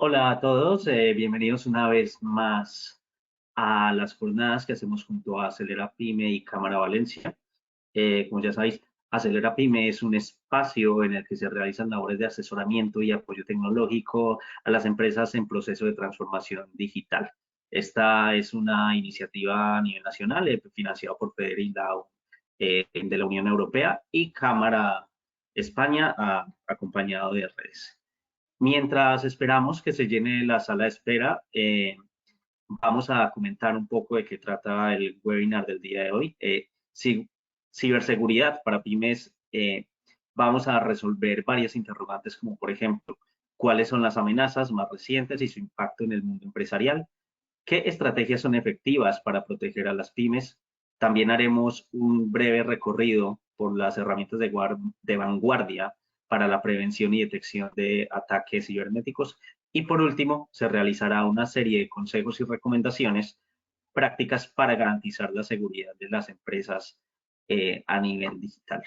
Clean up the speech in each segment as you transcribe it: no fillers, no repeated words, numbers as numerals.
Hola a todos, bienvenidos una vez más a las jornadas que hacemos junto a Acelera Pyme y Cámara Valencia. Como ya sabéis, Acelera Pyme es un espacio en el que se realizan labores de asesoramiento y apoyo tecnológico a las empresas en proceso de transformación digital. Esta es una iniciativa a nivel nacional financiada por FEDER de la Unión Europea y Cámara España, acompañado de redes. Mientras esperamos que se llene la sala de espera, vamos a comentar un poco de qué trata el webinar del día de hoy. Ciberseguridad para pymes. Vamos a resolver varias interrogantes como, por ejemplo, cuáles son las amenazas más recientes y su impacto en el mundo empresarial, qué estrategias son efectivas para proteger a las pymes. También haremos un breve recorrido por las herramientas de vanguardia para la prevención y detección de ataques cibernéticos. Y por último, se realizará una serie de consejos y recomendaciones prácticas para garantizar la seguridad de las empresas a nivel digital.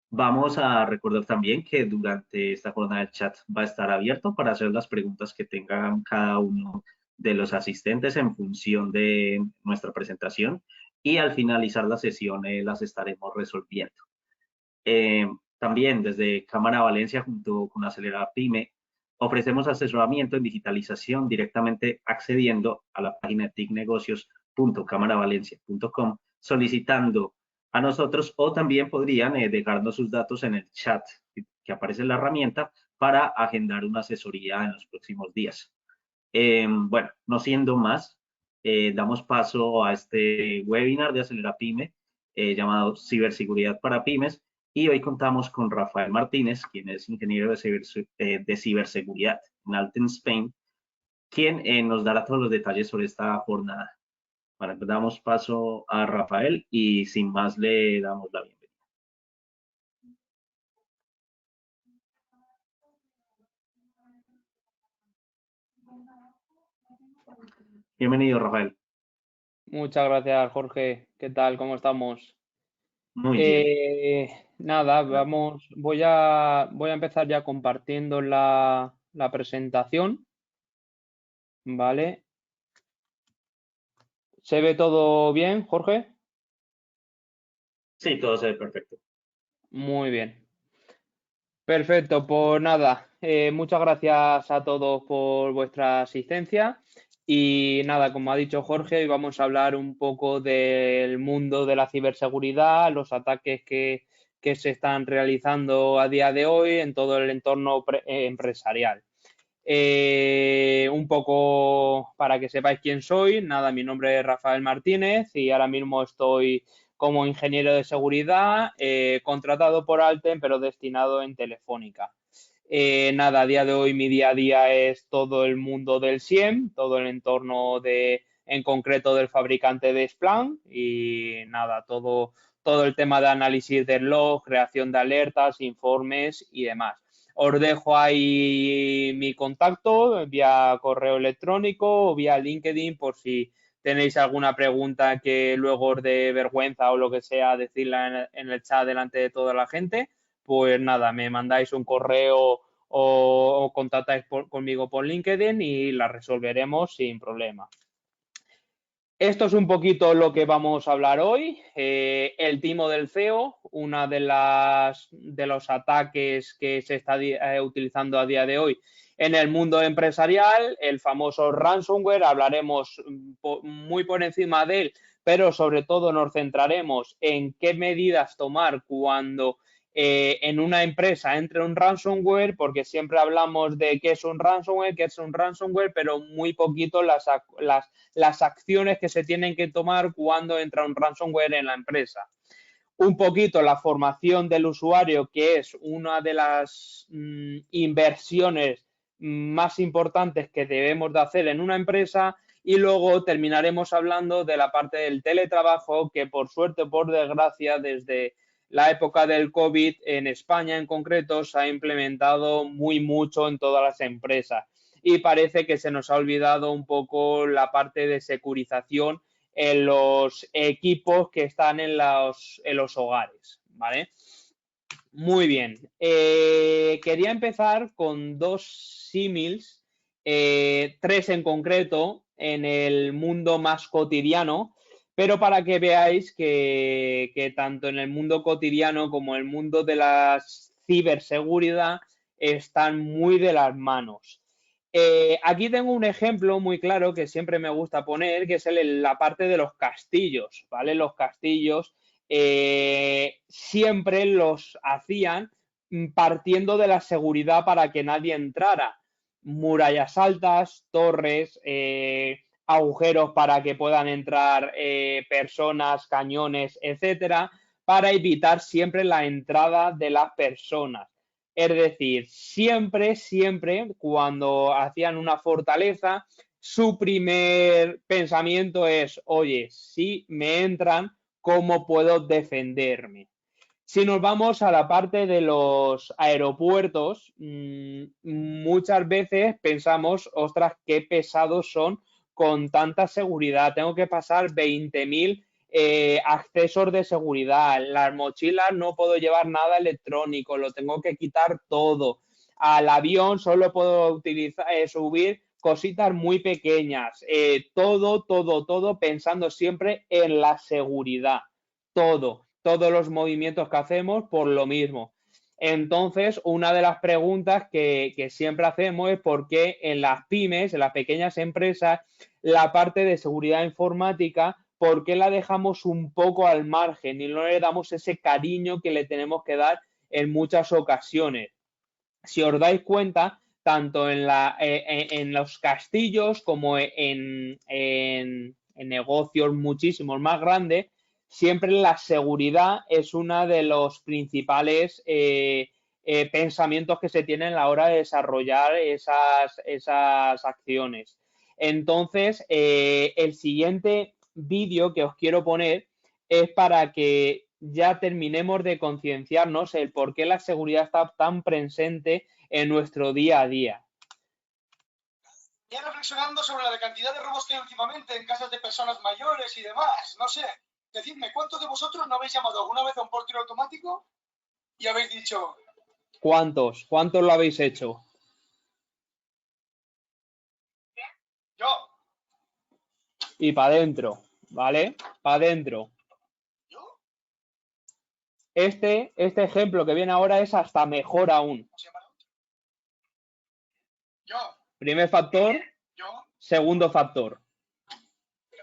Vamos a recordar también que durante esta jornada el chat va a estar abierto para hacer las preguntas que tengan cada uno de los asistentes en función de nuestra presentación y al finalizar la sesión las estaremos resolviendo. Eh, También desde Cámara Valencia junto con Acelera Pyme ofrecemos asesoramiento en digitalización directamente accediendo a la página ticnegocios.cámaravalencia.com solicitando a nosotros o también podrían dejarnos sus datos en el chat que aparece en la herramienta para agendar una asesoría en los próximos días. Bueno, no siendo más, damos paso a este webinar de Acelera Pyme llamado Ciberseguridad para Pymes y hoy contamos con Rafael Martínez, quien es ingeniero de ciberseguridad en Alten, Spain, quien nos dará todos los detalles sobre esta jornada. Bueno, pues damos paso a Rafael y sin más le damos la bienvenida. Bienvenido, Rafael. Muchas gracias, Jorge. ¿Qué tal? ¿Cómo estamos? Muy bien. Nada, voy a empezar ya compartiendo la presentación, ¿vale? ¿Se ve todo bien, Jorge? Sí, todo se ve perfecto. Muy bien. Perfecto, pues nada, muchas gracias a todos por vuestra asistencia y nada, como ha dicho Jorge, hoy vamos a hablar un poco del mundo de la ciberseguridad, los ataques que se están realizando a día de hoy en todo el entorno empresarial. Un poco para que sepáis quién soy, nada, mi nombre es Rafael Martínez y ahora mismo estoy como ingeniero de seguridad, contratado por Alten, pero destinado en Telefónica. Nada, a día de hoy mi día a día es todo el mundo del SIEM, todo el entorno en concreto del fabricante de Splunk y nada, todo el tema de análisis del log, creación de alertas, informes y demás. Os dejo ahí mi contacto vía correo electrónico o vía LinkedIn por si tenéis alguna pregunta que luego os dé vergüenza o lo que sea, decirla en el chat delante de toda la gente. Pues nada, me mandáis un correo o contactáis conmigo por LinkedIn y la resolveremos sin problema. Esto es un poquito lo que vamos a hablar hoy. El timo del CEO, una de los ataques que se está utilizando a día de hoy en el mundo empresarial, el famoso ransomware. Hablaremos muy por encima de él, pero sobre todo nos centraremos en qué medidas tomar cuando en una empresa entre un ransomware, porque siempre hablamos de qué es un ransomware, pero muy poquito las acciones que se tienen que tomar cuando entra un ransomware en la empresa. Un poquito la formación del usuario, que es una de las inversiones más importantes que debemos de hacer en una empresa, y luego terminaremos hablando de la parte del teletrabajo, que por suerte o por desgracia desde la época del COVID en España en concreto se ha implementado mucho en todas las empresas y parece que se nos ha olvidado un poco la parte de securización en los equipos que están en los hogares, ¿vale? Muy bien. Quería empezar con dos símiles tres en concreto en el mundo más cotidiano, pero para que veáis que tanto en el mundo cotidiano como en el mundo de la ciberseguridad están muy de las manos. Aquí tengo un ejemplo muy claro que siempre me gusta poner, que es la parte de los castillos, ¿vale? Los castillos siempre los hacían partiendo de la seguridad para que nadie entrara. Murallas altas, torres, agujeros para que puedan entrar personas, cañones, etcétera, para evitar siempre la entrada de las personas. Es decir, siempre, siempre, cuando hacían una fortaleza, su primer pensamiento es, oye, si me entran, ¿cómo puedo defenderme? Si nos vamos a la parte de los aeropuertos, muchas veces pensamos, ostras, qué pesados son con tanta seguridad. Tengo que pasar 20.000 accesos de seguridad. Las mochilas no puedo llevar nada electrónico, lo tengo que quitar todo. Al avión solo puedo utilizar, subir cositas muy pequeñas. Todo pensando siempre en la seguridad. Todos los movimientos que hacemos por lo mismo. Entonces, una de las preguntas que siempre hacemos es por qué en las pymes, en las pequeñas empresas, la parte de seguridad informática, ¿por qué la dejamos un poco al margen y no le damos ese cariño que le tenemos que dar en muchas ocasiones? Si os dais cuenta, tanto en los castillos como en negocios muchísimos más grandes, siempre la seguridad es uno de los principales pensamientos que se tienen a la hora de desarrollar esas acciones. Entonces, el siguiente vídeo que os quiero poner es para que ya terminemos de concienciarnos el por qué la seguridad está tan presente en nuestro día a día. Ya reflexionando sobre la cantidad de robos que hay últimamente en casas de personas mayores y demás, no sé, decidme, ¿cuántos de vosotros no habéis llamado alguna vez a un portero automático y habéis dicho... ¿Cuántos? ¿Cuántos lo habéis hecho? Yo. Y para adentro, ¿vale? Para adentro. ¿Yo? Este ejemplo que viene ahora es hasta mejor aún. Yo. Primer factor, Yo. segundo factor.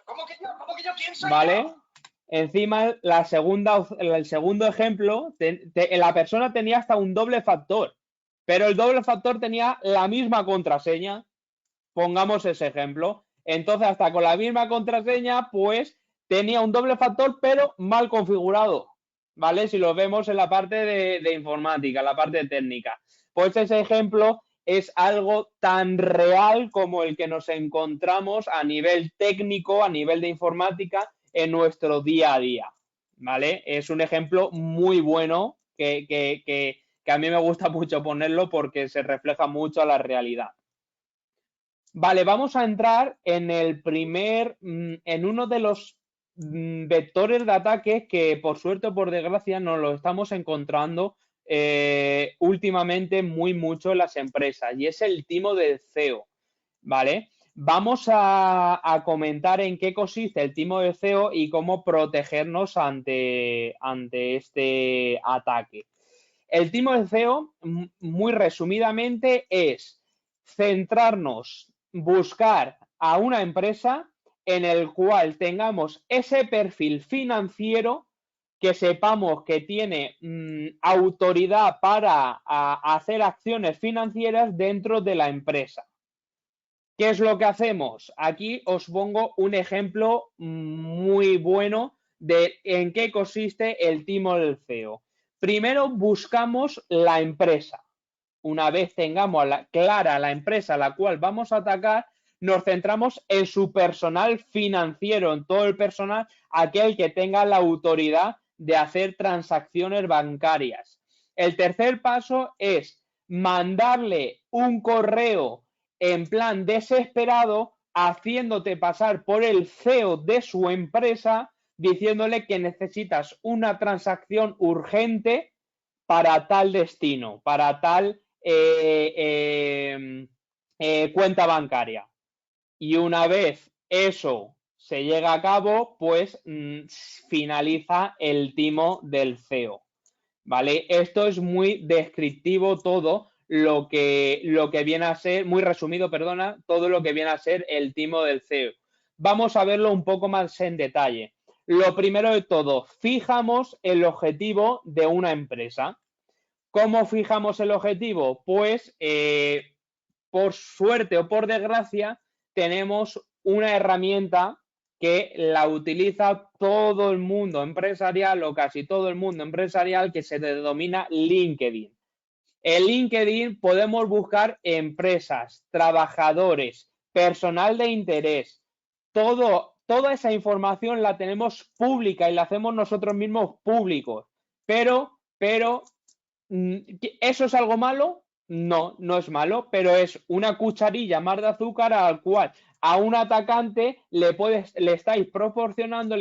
¿Cómo que yo? ¿Cómo que yo? ¿Quién soy ¿Vale? yo? Encima, el segundo ejemplo, la persona tenía hasta un doble factor, pero el doble factor tenía la misma contraseña. Pongamos ese ejemplo. Entonces, hasta con la misma contraseña, pues tenía un doble factor, pero mal configurado. ¿Vale? Si lo vemos en la parte de informática, la parte técnica. Pues ese ejemplo es algo tan real como el que nos encontramos a nivel técnico, a nivel de informática, en nuestro día a día. ¿Vale? Es un ejemplo muy bueno que a mí me gusta mucho ponerlo porque se refleja mucho a la realidad. Vale, vamos a entrar en en uno de los vectores de ataque que por suerte o por desgracia nos lo estamos encontrando últimamente muy mucho en las empresas y es el timo del CEO, ¿vale? Vamos a comentar en qué consiste el timo del CEO y cómo protegernos ante este ataque. El timo del CEO, muy resumidamente, es centrarnos, buscar a una empresa en el cual tengamos ese perfil financiero que sepamos que tiene autoridad para hacer acciones financieras dentro de la empresa. ¿Qué es lo que hacemos? Aquí os pongo un ejemplo muy bueno de en qué consiste el timo del CEO. Primero buscamos la empresa. Una vez tengamos clara la empresa a la cual vamos a atacar, nos centramos en su personal financiero, en todo el personal, aquel que tenga la autoridad de hacer transacciones bancarias. El tercer paso es mandarle un correo en plan desesperado, haciéndote pasar por el CEO de su empresa, diciéndole que necesitas una transacción urgente para tal destino, para tal cuenta bancaria. Y una vez eso se llega a cabo, pues finaliza el timo del CEO. ¿Vale? Esto es muy descriptivo todo lo que viene a ser, muy resumido, perdona, todo lo que viene a ser el timo del CEO. Vamos a verlo un poco más en detalle. Lo primero de todo, fijamos el objetivo de una empresa. ¿Cómo fijamos el objetivo? Pues por suerte o por desgracia, tenemos una herramienta que la utiliza todo el mundo empresarial o casi todo el mundo empresarial que se denomina LinkedIn. En LinkedIn podemos buscar empresas, trabajadores, personal de interés, toda esa información la tenemos pública y la hacemos nosotros mismos públicos. Pero, ¿eso es algo malo? No, no es malo, pero es una cucharilla más de azúcar al cual a un atacante le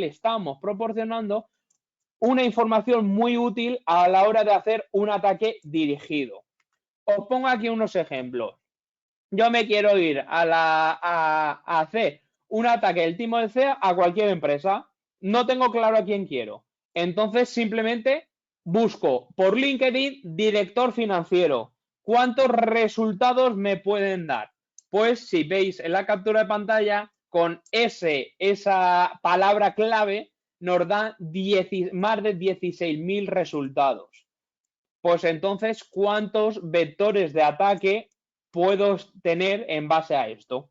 estamos proporcionando una información muy útil a la hora de hacer un ataque dirigido. Os pongo aquí unos ejemplos. Yo me quiero ir a hacer un ataque del timo del CEA a cualquier empresa. No tengo claro a quién quiero. Entonces simplemente busco por LinkedIn director financiero. ¿Cuántos resultados me pueden dar? Pues si veis en la captura de pantalla, con esa palabra clave nos da más de 16.000 resultados. Pues entonces, ¿cuántos vectores de ataque puedo tener en base a esto?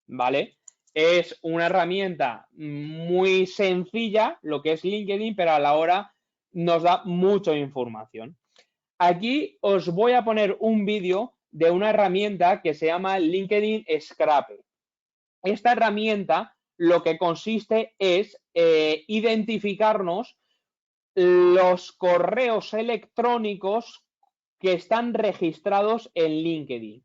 ¿Vale? Es una herramienta muy sencilla, lo que es LinkedIn, pero a la hora nos da mucha información. Aquí os voy a poner un vídeo de una herramienta que se llama LinkedIn Scraper. Esta herramienta lo que consiste es identificarnos los correos electrónicos que están registrados en LinkedIn.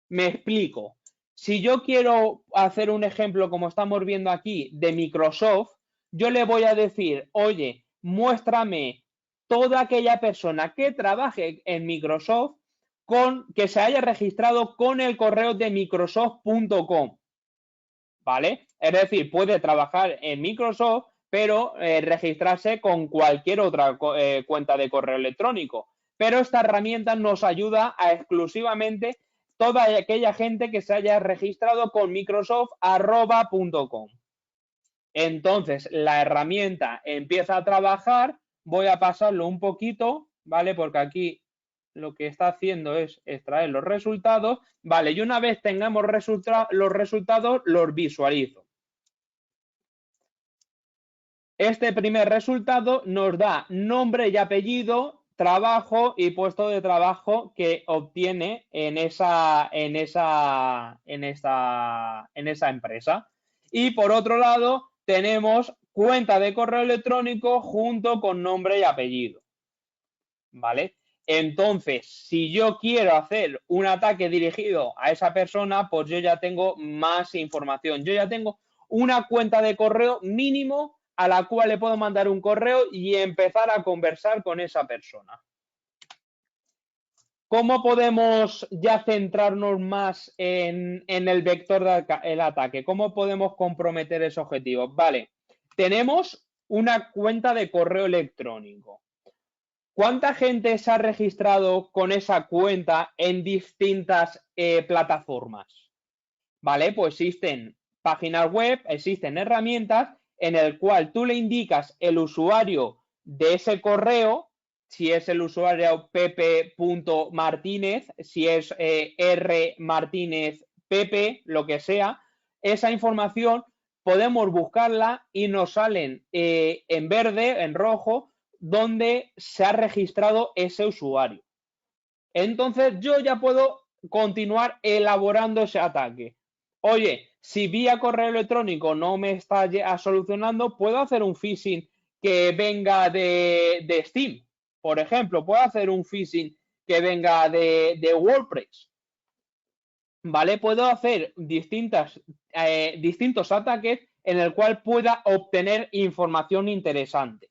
Me explico. Si yo quiero hacer un ejemplo, como estamos viendo aquí, de Microsoft, yo le voy a decir, oye, muéstrame toda aquella persona que trabaje en Microsoft que se haya registrado con el correo de microsoft.com. ¿Vale? Es decir, puede trabajar en Microsoft, pero registrarse con cualquier otra cuenta de correo electrónico. Pero esta herramienta nos ayuda a exclusivamente toda aquella gente que se haya registrado con microsoft.com. Entonces, la herramienta empieza a trabajar. Voy a pasarlo un poquito, ¿vale? Porque aquí lo que está haciendo es extraer los resultados. Vale, y una vez tengamos los resultados, los visualizo. Este primer resultado nos da nombre y apellido, trabajo y puesto de trabajo que obtiene en esa empresa. Y por otro lado, tenemos cuenta de correo electrónico junto con nombre y apellido. ¿Vale? Entonces, si yo quiero hacer un ataque dirigido a esa persona, pues yo ya tengo más información. Yo ya tengo una cuenta de correo mínimo a la cual le puedo mandar un correo y empezar a conversar con esa persona. ¿Cómo podemos ya centrarnos más en el vector del ataque? ¿Cómo podemos comprometer ese objetivo? Vale, tenemos una cuenta de correo electrónico. ¿Cuánta gente se ha registrado con esa cuenta en distintas plataformas? Vale, pues existen páginas web, existen herramientas en el cual tú le indicas el usuario de ese correo, si es el usuario pepe.martinez, si es rmartinezpepe, lo que sea, esa información podemos buscarla y nos salen en verde, en rojo, donde se ha registrado ese usuario. Entonces yo ya puedo continuar elaborando ese ataque. Oye, si vía correo electrónico no me está solucionando, puedo hacer un phishing que venga de Steam, por ejemplo. Puedo hacer un phishing que venga de WordPress. ¿Vale? Puedo hacer distintos ataques en el cual pueda obtener información interesante.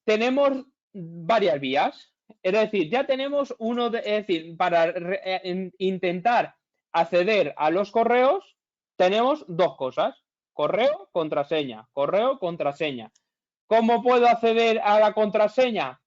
Tenemos varias vías. Es decir, ya tenemos es decir, para intentar acceder a los correos, tenemos dos cosas: correo, contraseña, correo, contraseña. ¿Cómo puedo acceder a la contraseña?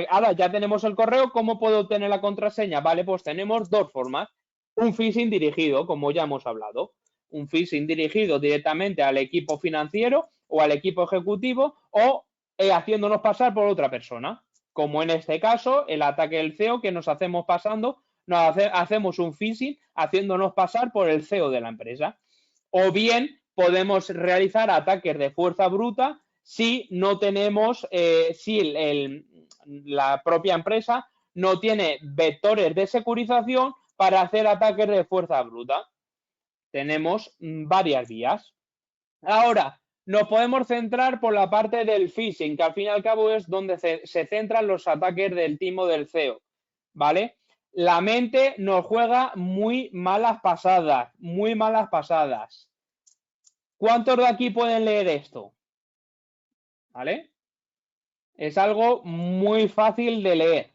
Ahora ya tenemos el correo, ¿cómo puedo obtener la contraseña? Vale, pues tenemos dos formas. Un phishing dirigido, como ya hemos hablado. Un phishing dirigido directamente al equipo financiero o al equipo ejecutivo, o haciéndonos pasar por otra persona. Como en este caso, el ataque del CEO, que nos hacemos hacemos un phishing haciéndonos pasar por el CEO de la empresa. O bien podemos realizar ataques de fuerza bruta si no tenemos, la propia empresa no tiene vectores de securización para hacer ataques de fuerza bruta. Tenemos varias vías. Ahora, nos podemos centrar por la parte del phishing, que al fin y al cabo es donde se centran los ataques del timo del CEO, ¿vale? La mente nos juega muy malas pasadas, muy malas pasadas. ¿Cuántos de aquí pueden leer esto? ¿Vale? Es algo muy fácil de leer.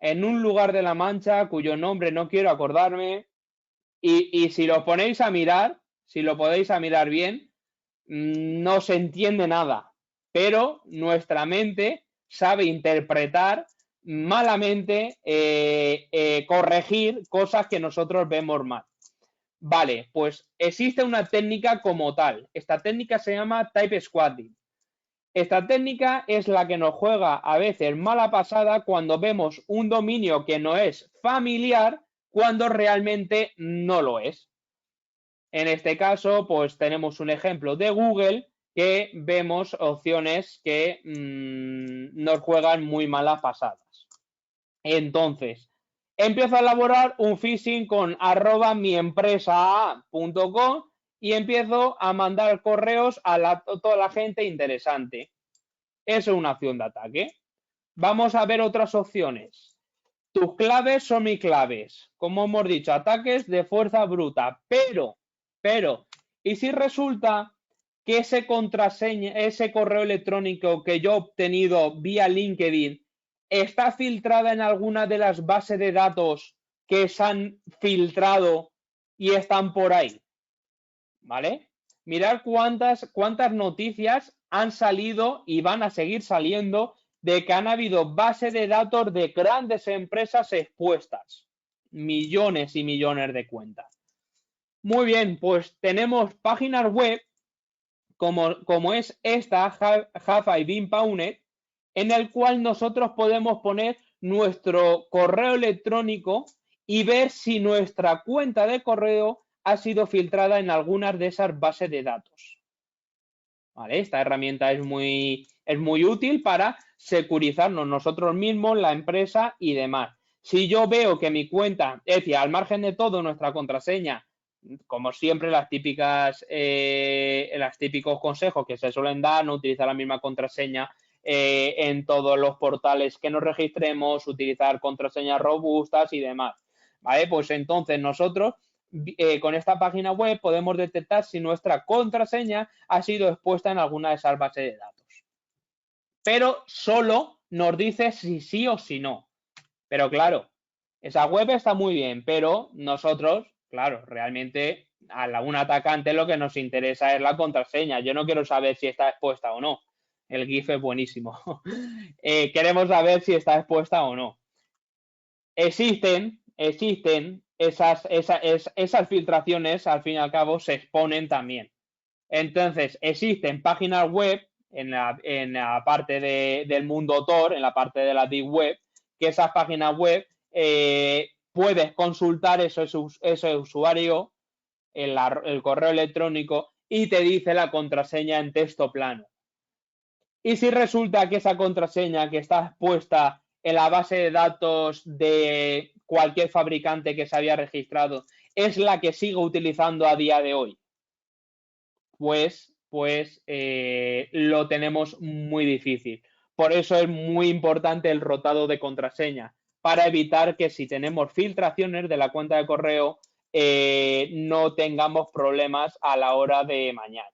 En un lugar de la Mancha cuyo nombre no quiero acordarme, y si lo ponéis a mirar, si lo podéis a mirar bien, no se entiende nada, pero nuestra mente sabe interpretar malamente, corregir cosas que nosotros vemos mal. Vale, pues existe una técnica como tal. Esta técnica se llama type squatting. Esta técnica es la que nos juega a veces mala pasada cuando vemos un dominio que no es familiar, cuando realmente no lo es. En este caso, pues tenemos un ejemplo de Google, que vemos opciones que nos juegan muy malas pasadas. Entonces, empiezo a elaborar un phishing con @miempresa.com y empiezo a mandar correos a toda la gente interesante. Eso es una opción de ataque. Vamos a ver otras opciones. Tus claves son mis claves. Como hemos dicho, ataques de fuerza bruta. Pero, ¿y si resulta que ese correo electrónico que yo he obtenido vía LinkedIn está filtrada en alguna de las bases de datos que se han filtrado y están por ahí? ¿Vale? Mirad cuántas noticias han salido y van a seguir saliendo de que han habido bases de datos de grandes empresas expuestas. Millones y millones de cuentas. Muy bien, pues tenemos páginas web como es esta, Have I Been Pwned, en el cual nosotros podemos poner nuestro correo electrónico y ver si nuestra cuenta de correo ha sido filtrada en algunas de esas bases de datos. ¿Vale? Esta herramienta es muy útil para securizarnos nosotros mismos, la empresa y demás. Si yo veo que mi cuenta, es decir, al margen de todo, nuestra contraseña, como siempre, los típicos consejos que se suelen dar: no utilizar la misma contraseña en todos los portales que nos registremos, utilizar contraseñas robustas y demás. ¿Vale? Pues entonces nosotros, con esta página web, podemos detectar si nuestra contraseña ha sido expuesta en alguna de esas bases de datos. Pero solo nos dice si sí o si no. Pero claro, esa web está muy bien, pero nosotros, claro, realmente a un atacante lo que nos interesa es la contraseña. Yo no quiero saber si está expuesta o no. El GIF es buenísimo. Queremos saber si está expuesta o no. Existen esas filtraciones, al fin y al cabo, se exponen también. Entonces, existen páginas web en la parte del mundo Tor, en la parte de la Deep Web, que esas páginas web puedes consultar ese usuario, el correo electrónico, y te dice la contraseña en texto plano. Y si resulta que esa contraseña que está puesta en la base de datos de cualquier fabricante que se había registrado es la que sigo utilizando a día de hoy, pues lo tenemos muy difícil. Por eso es muy importante el rotado de contraseña, para evitar que si tenemos filtraciones de la cuenta de correo, no tengamos problemas a la hora de mañana.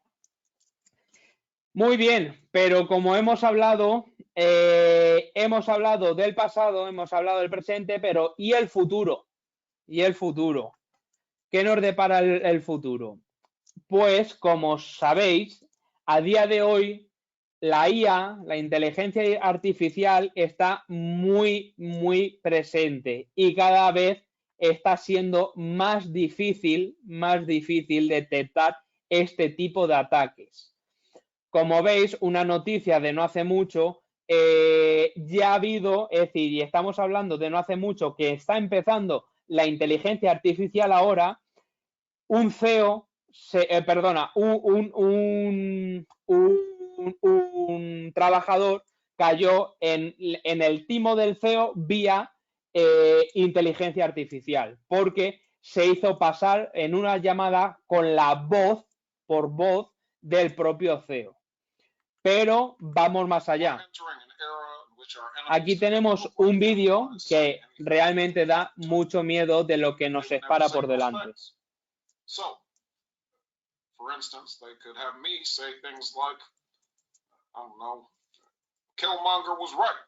Muy bien, pero como hemos hablado, hemos hablado del pasado, hemos hablado del presente, pero ¿y el futuro? ¿Y el futuro? ¿Qué nos depara el futuro? Pues, como sabéis, a día de hoy la IA, la inteligencia artificial, está muy, muy presente y cada vez está siendo más difícil detectar este tipo de ataques. Como veis, una noticia de no hace mucho, ya ha habido, es decir, y estamos hablando de no hace mucho, que está empezando la inteligencia artificial ahora, un CEO, un trabajador cayó en el timo del CEO vía inteligencia artificial, porque se hizo pasar en una llamada con la voz, por voz, del propio CEO. Pero vamos más allá. Aquí tenemos un vídeo que realmente da mucho miedo de lo que nos espera por delante. So, for instance, they could have me say things like, I don't know, Killmonger was right,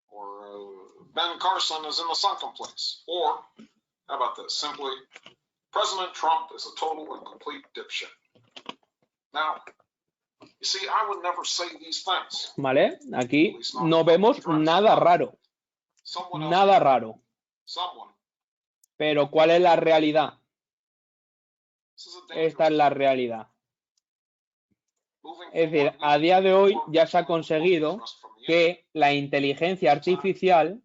or Ben Carson is in the sunken place, or, how about this, simply, President Trump is a total and complete dipshit. Now, you see, I would never say these things. ¿Vale? Aquí no vemos nada raro. Nada raro. Pero ¿cuál es la realidad? Esta es la realidad. Es decir, a día de hoy ya se ha conseguido que la inteligencia artificial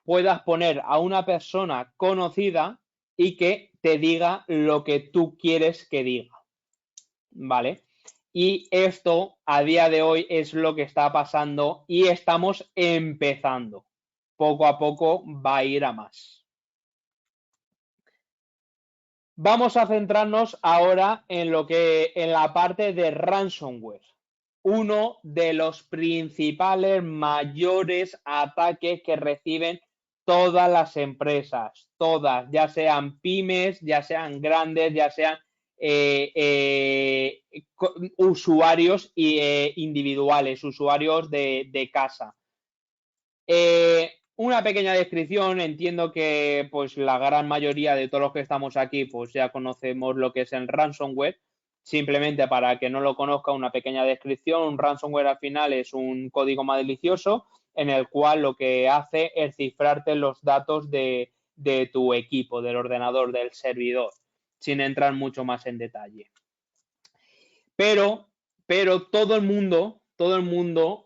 puedas poner a una persona conocida y que te diga lo que tú quieres que diga. ¿Vale? Y esto a día de hoy es lo que está pasando y estamos empezando. Poco a poco va a ir a más. Vamos a centrarnos ahora en la parte de ransomware. Uno de los principales mayores ataques que reciben todas las empresas, todas, ya sean pymes, ya sean grandes, ya sean usuarios individuales, usuarios de casa. Una pequeña descripción, entiendo que pues la gran mayoría de todos los que estamos aquí pues ya conocemos lo que es el ransomware. Simplemente para que no lo conozca, una pequeña descripción. Un ransomware al final es un código malicioso en el cual lo que hace es cifrarte los datos de tu equipo, del ordenador, del servidor, sin entrar mucho más en detalle. Pero todo el mundo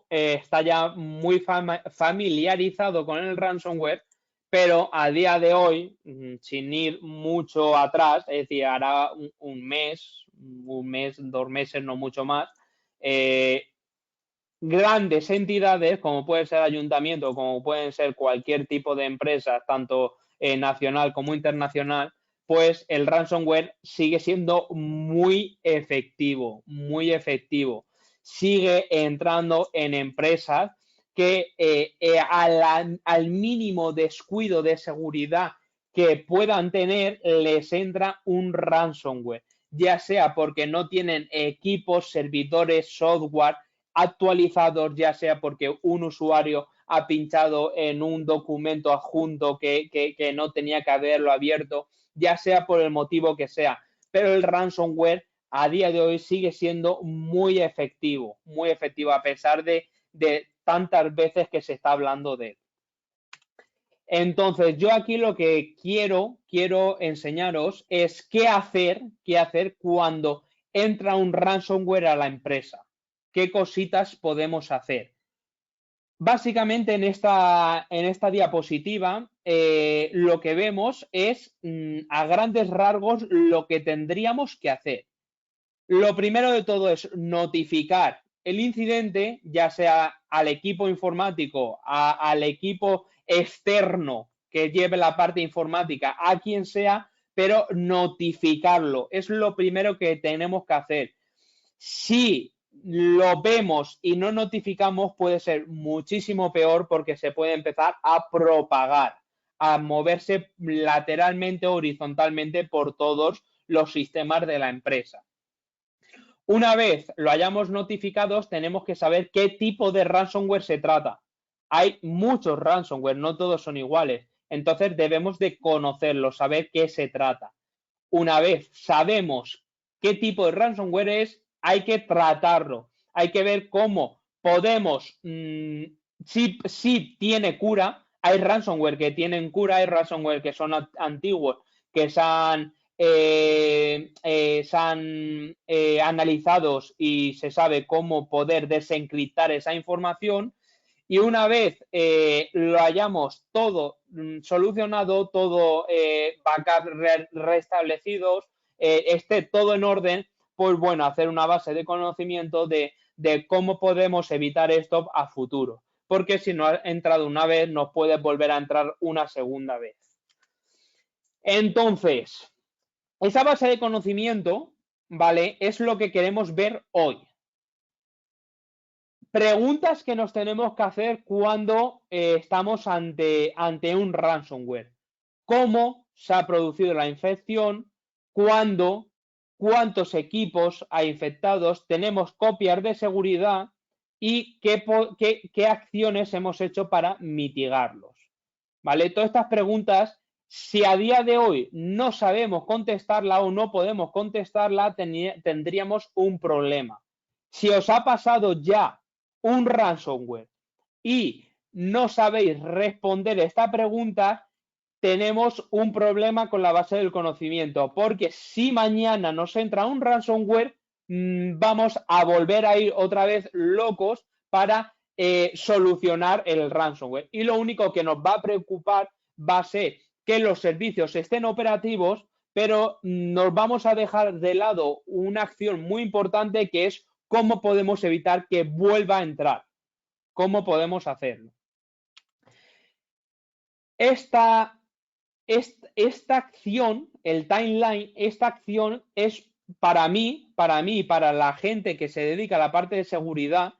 está ya muy familiarizado con el ransomware, pero a día de hoy, sin ir mucho atrás, es decir, hará un mes, 2 meses, no mucho más, grandes entidades, como puede ser ayuntamiento, como pueden ser cualquier tipo de empresa, tanto nacional como internacional, pues el ransomware sigue siendo muy efectivo, muy efectivo. Sigue entrando en empresas que al mínimo descuido de seguridad que puedan tener, les entra un ransomware, ya sea porque no tienen equipos, servidores, software actualizados, ya sea porque un usuario ha pinchado en un documento adjunto que no tenía que haberlo abierto, ya sea por el motivo que sea. Pero el ransomware a día de hoy sigue siendo muy efectivo a pesar de tantas veces que se está hablando de él. Entonces, yo aquí lo que quiero enseñaros es qué hacer cuando entra un ransomware a la empresa. ¿Qué cositas podemos hacer? Básicamente en esta diapositiva lo que vemos es a grandes rasgos lo que tendríamos que hacer. Lo primero de todo es notificar el incidente, ya sea al equipo informático, al equipo externo que lleve la parte informática, a quien sea, pero notificarlo. Es lo primero que tenemos que hacer. Si lo vemos y no notificamos, puede ser muchísimo peor porque se puede empezar a propagar, a moverse lateralmente o horizontalmente por todos los sistemas de la empresa. Una vez lo hayamos notificado, tenemos que saber qué tipo de ransomware se trata. Hay muchos ransomware, no todos son iguales. Entonces debemos de conocerlo, saber qué se trata. Una vez sabemos qué tipo de ransomware es, hay que tratarlo. Hay que ver cómo podemos, si tiene cura. Hay ransomware que tienen cura, hay ransomware que son antiguos, que se han analizados y se sabe cómo poder desencriptar esa información. Y una vez lo hayamos todo solucionado, todo backup restablecidos, esté todo en orden, pues bueno, hacer una base de conocimiento de cómo podemos evitar esto a futuro. Porque si no ha entrado una vez, nos puede volver a entrar una segunda vez. Entonces, esa base de conocimiento, ¿vale? Es lo que queremos ver hoy. Preguntas que nos tenemos que hacer cuando estamos ante un ransomware. ¿Cómo se ha producido la infección? ¿Cuándo? ¿Cuántos equipos hay infectados? ¿Tenemos copias de seguridad? ¿Y qué acciones hemos hecho para mitigarlos? ¿Vale? Todas estas preguntas, si a día de hoy no sabemos contestarla o no podemos contestarla, tendríamos un problema. Si os ha pasado ya un ransomware y no sabéis responder esta pregunta, tenemos un problema con la base del conocimiento, porque si mañana nos entra un ransomware, vamos a volver a ir otra vez locos para solucionar el ransomware. Y lo único que nos va a preocupar va a ser que los servicios estén operativos, pero nos vamos a dejar de lado una acción muy importante, que es cómo podemos evitar que vuelva a entrar. ¿Cómo podemos hacerlo? Esta acción, el timeline, esta acción es para mí, para la gente que se dedica a la parte de seguridad,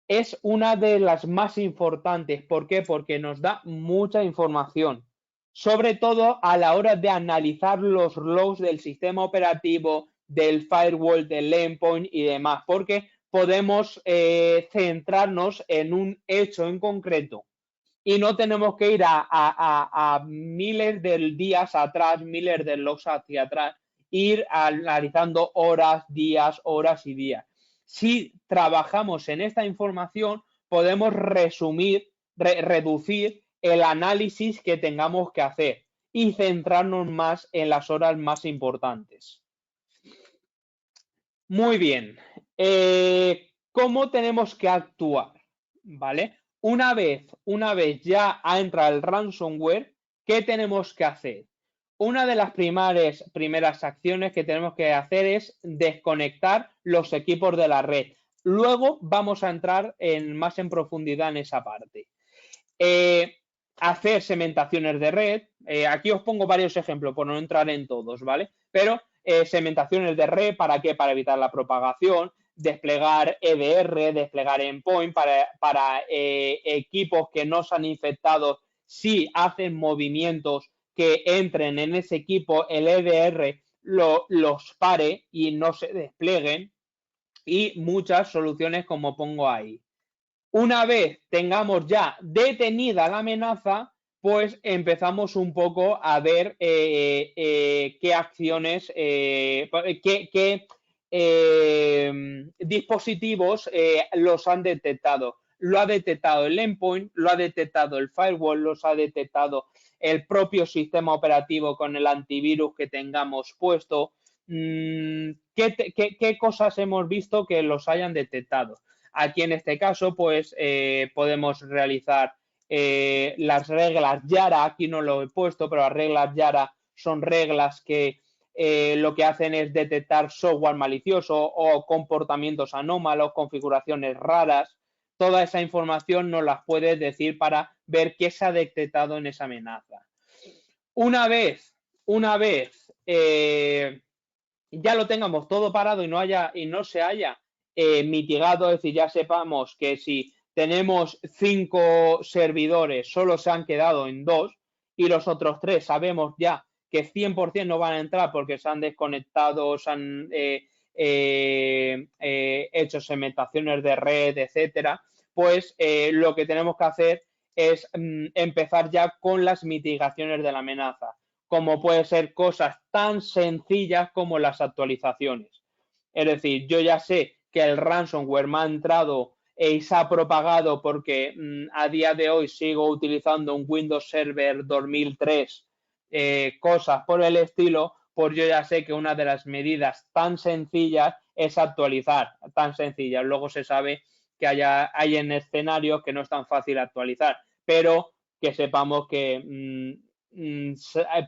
es una de las más importantes. ¿Por qué? Porque nos da mucha información, sobre todo a la hora de analizar los logs del sistema operativo, del firewall, del endpoint y demás, porque podemos centrarnos en un hecho en concreto y no tenemos que ir a miles de días atrás, miles de logs hacia atrás, ir analizando horas, días, horas y días. Si trabajamos en esta información, podemos reducir el análisis que tengamos que hacer y centrarnos más en las horas más importantes. Muy bien. ¿Cómo tenemos que actuar? ¿Vale? Una vez ya ha entrado el ransomware, ¿qué tenemos que hacer? Una de las primeras acciones que tenemos que hacer es desconectar los equipos de la red. Luego vamos a entrar más en profundidad en esa parte. Hacer segmentaciones de red. Aquí os pongo varios ejemplos por no entrar en todos, ¿vale? Pero segmentaciones de red, ¿para qué? Para evitar la propagación. Desplegar EDR, desplegar endpoint para equipos que no se han infectado, si hacen movimientos que entren en ese equipo, el EDR los pare y no se desplieguen, y muchas soluciones como pongo ahí. Una vez tengamos ya detenida la amenaza, pues empezamos un poco a ver qué acciones, qué dispositivos los han detectado. Lo ha detectado el endpoint, lo ha detectado el firewall, los ha detectado el propio sistema operativo con el antivirus que tengamos puesto. ¿Qué cosas hemos visto que los hayan detectado? Aquí en este caso, pues podemos realizar las reglas Yara. Aquí no lo he puesto, pero las reglas Yara son reglas que lo que hacen es detectar software malicioso o comportamientos anómalos, configuraciones raras. Toda esa información nos las puedes decir para ver qué se ha detectado en esa amenaza. Una vez ya lo tengamos todo parado y no se haya mitigado, es decir, ya sepamos que si tenemos 5 servidores, solo se han quedado en 2 y los otros 3 sabemos ya que 100% no van a entrar porque se han desconectado, se han hecho segmentaciones de red, etcétera, pues lo que tenemos que hacer es empezar ya con las mitigaciones de la amenaza, como puede ser cosas tan sencillas como las actualizaciones. Es decir, yo ya sé que el ransomware me ha entrado y se ha propagado porque a día de hoy sigo utilizando un Windows Server 2003, cosas por el estilo, pues yo ya sé que una de las medidas tan sencillas es actualizar, tan sencillas. Luego se sabe que hay en escenarios que no es tan fácil actualizar, pero que sepamos que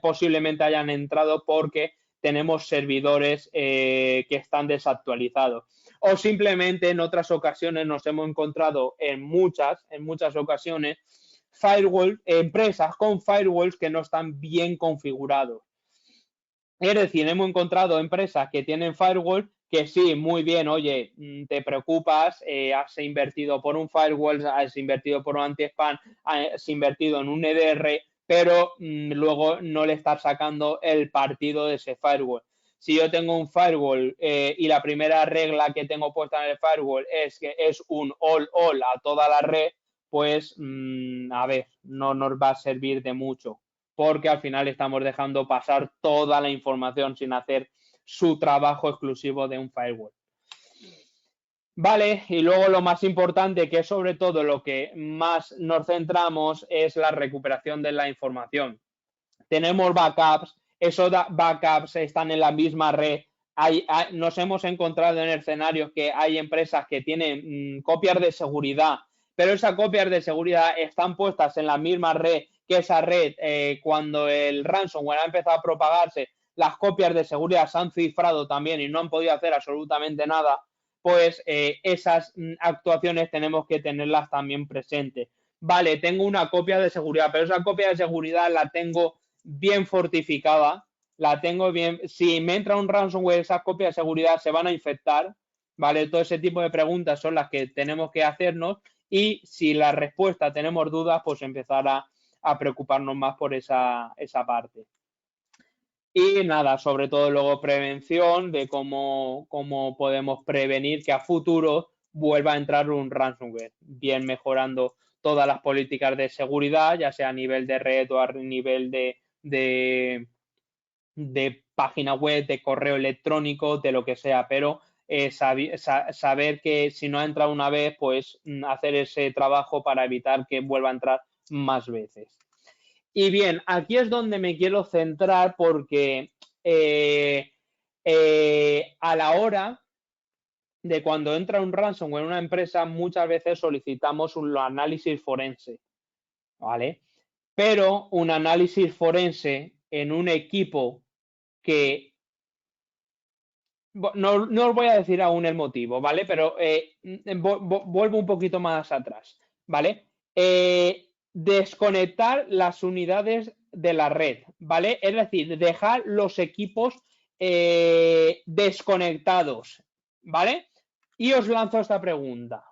posiblemente hayan entrado porque tenemos servidores que están desactualizados. O simplemente en otras ocasiones nos hemos encontrado en muchas ocasiones empresas con firewalls que no están bien configurados. Es decir, hemos encontrado empresas que tienen firewall que sí, muy bien, oye, te preocupas, has invertido por un firewall, has invertido por un anti-spam, has invertido en un EDR, pero luego no le estás sacando el partido de ese firewall. Si yo tengo un firewall y la primera regla que tengo puesta en el firewall es que es un all a toda la red, pues a ver, no nos va a servir de mucho, porque al final estamos dejando pasar toda la información sin hacer su trabajo exclusivo de un firewall. Vale, y luego lo más importante, que es sobre todo lo que más nos centramos, es la recuperación de la información. Tenemos backups, esos backups están en la misma red. Nos hemos encontrado en escenarios que hay empresas que tienen copias de seguridad, pero esas copias de seguridad están puestas en la misma red que esa red. Cuando el ransomware ha empezado a propagarse, las copias de seguridad se han cifrado también y no han podido hacer absolutamente nada. Pues esas actuaciones tenemos que tenerlas también presentes. Vale, tengo una copia de seguridad, pero esa copia de seguridad la tengo bien fortificada, la tengo bien. Si me entra un ransomware, esas copias de seguridad se van a infectar, ¿vale? Todo ese tipo de preguntas son las que tenemos que hacernos, y si la respuesta tenemos dudas, pues empezar a preocuparnos más por esa parte. Y nada, sobre todo luego prevención de cómo podemos prevenir que a futuro vuelva a entrar un ransomware, bien mejorando todas las políticas de seguridad, ya sea a nivel de red o a nivel de página web, de correo electrónico, de lo que sea, pero saber que si no ha entrado una vez, pues hacer ese trabajo para evitar que vuelva a entrar más veces. Y bien, aquí es donde me quiero centrar porque a la hora de cuando entra un ransomware en una empresa, muchas veces solicitamos un análisis forense, ¿vale? Pero un análisis forense en un equipo que... No os voy a decir aún el motivo, ¿vale? Pero vuelvo un poquito más atrás, ¿vale? Desconectar las unidades de la red, ¿vale? Es decir, dejar los equipos desconectados, ¿vale? Y os lanzo esta pregunta.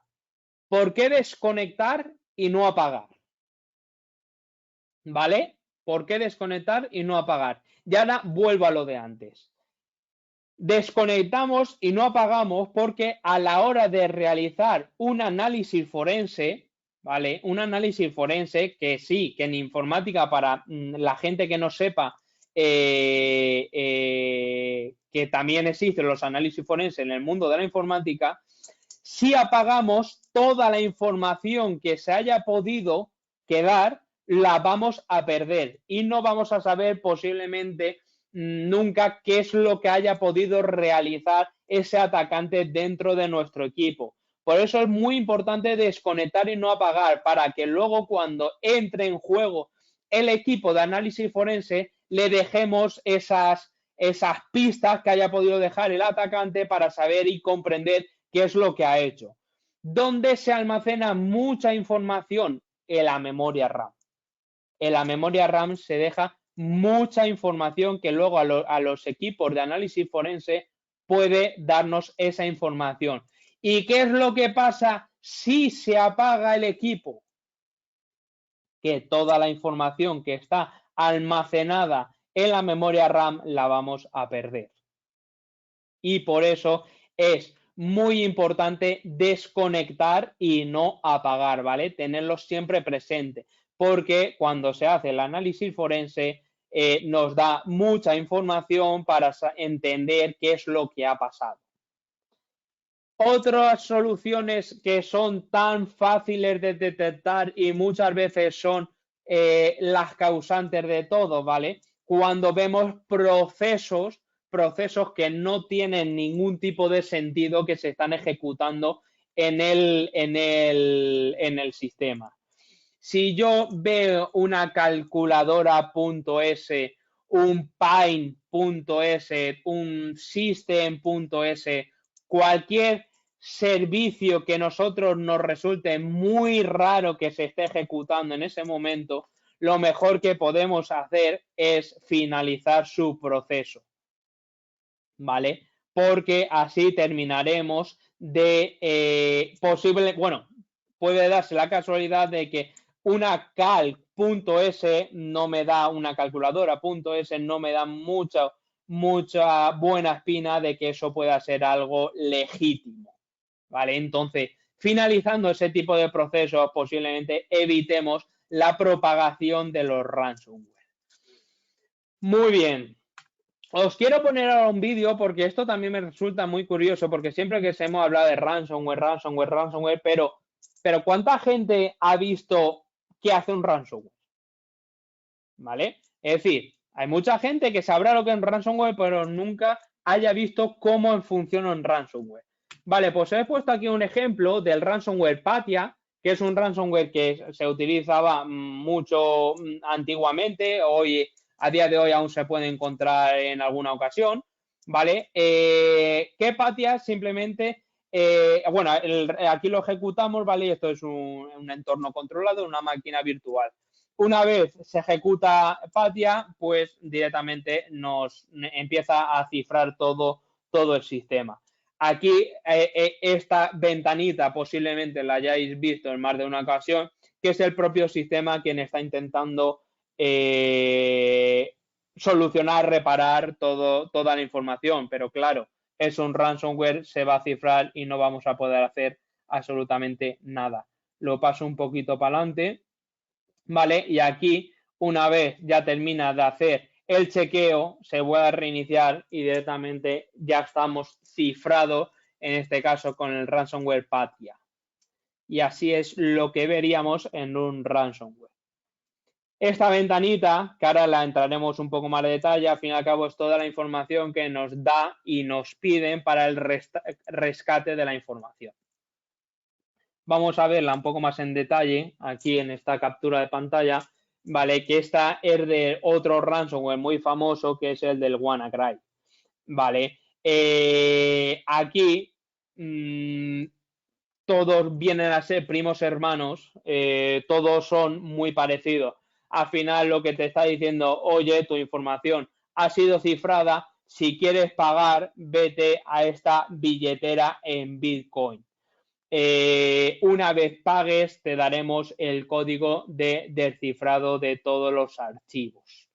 ¿Por qué desconectar y no apagar? ¿Vale? ¿Por qué desconectar y no apagar? Y ahora vuelvo a lo de antes. Desconectamos y no apagamos porque a la hora de realizar un análisis forense, ¿vale? Un análisis forense que sí, que en informática, para la gente que no sepa, que también existen los análisis forenses en el mundo de la informática, si apagamos toda la información que se haya podido quedar, la vamos a perder y no vamos a saber posiblemente nunca qué es lo que haya podido realizar ese atacante dentro de nuestro equipo. Por eso es muy importante desconectar y no apagar, para que luego cuando entre en juego el equipo de análisis forense le dejemos esas pistas que haya podido dejar el atacante para saber y comprender qué es lo que ha hecho. ¿Dónde se almacena mucha información? En la memoria RAM. En la memoria RAM se deja mucha información que luego a los equipos de análisis forense puede darnos esa información. ¿Y qué es lo que pasa si se apaga el equipo? Que toda la información que está almacenada en la memoria RAM la vamos a perder. y por eso es muy importante desconectar y no apagar, ¿vale? Tenerlos siempre presente, porque cuando se hace el análisis forense nos da mucha información para entender qué es lo que ha pasado. Otras soluciones que son tan fáciles de detectar y muchas veces son las causantes de todo, ¿vale? Cuando vemos procesos que no tienen ningún tipo de sentido que se están ejecutando en el sistema. Si yo veo una calculadora.s, un Pine.s, un System.s, cualquier servicio que nosotros nos resulte muy raro que se esté ejecutando en ese momento, lo mejor que podemos hacer es finalizar su proceso, ¿vale? Porque así terminaremos de puede darse la casualidad de que una calc.s no me da, una calculadora.s no me da mucha buena espina de que eso pueda ser algo legítimo, ¿vale? Entonces, finalizando ese tipo de procesos, posiblemente evitemos la propagación de los ransomware. Muy bien. Os quiero poner ahora un vídeo porque esto también me resulta muy curioso, porque siempre que se hemos hablado de ransomware, pero ¿cuánta gente ha visto qué hace un ransomware? ¿Vale? Es decir, hay mucha gente que sabrá lo que es un ransomware, pero nunca haya visto cómo funciona un ransomware. Vale, pues he puesto aquí un ejemplo del ransomware Patia, que es un ransomware que se utilizaba mucho antiguamente, a día de hoy aún se puede encontrar en alguna ocasión, ¿vale? Que Patia simplemente, aquí lo ejecutamos, ¿vale? Esto es un entorno controlado, una máquina virtual. Una vez se ejecuta Patia, pues directamente nos empieza a cifrar todo el sistema. Aquí esta ventanita posiblemente la hayáis visto en más de una ocasión, que es el propio sistema quien está intentando solucionar, reparar toda la información, pero claro, es un ransomware, se va a cifrar y no vamos a poder hacer absolutamente nada. Lo paso un poquito para adelante, ¿vale? Y aquí, una vez ya termina de hacer el chequeo, se vuelve a reiniciar y directamente ya estamos cifrados, en este caso con el ransomware Patia. Y así es lo que veríamos en un ransomware. Esta ventanita, que ahora la entraremos un poco más de detalle, al fin y al cabo es toda la información que nos da y nos piden para el rescate de la información. Vamos a verla un poco más en detalle aquí en esta captura de pantalla, ¿vale? Que esta es de otro ransomware muy famoso que es el del WannaCry, ¿vale? Aquí todos vienen a ser primos hermanos, todos son muy parecidos. Al final lo que te está diciendo, oye, tu información ha sido cifrada, si quieres pagar, vete a esta billetera en Bitcoin. Una vez pagues, te daremos el código de descifrado de todos los archivos.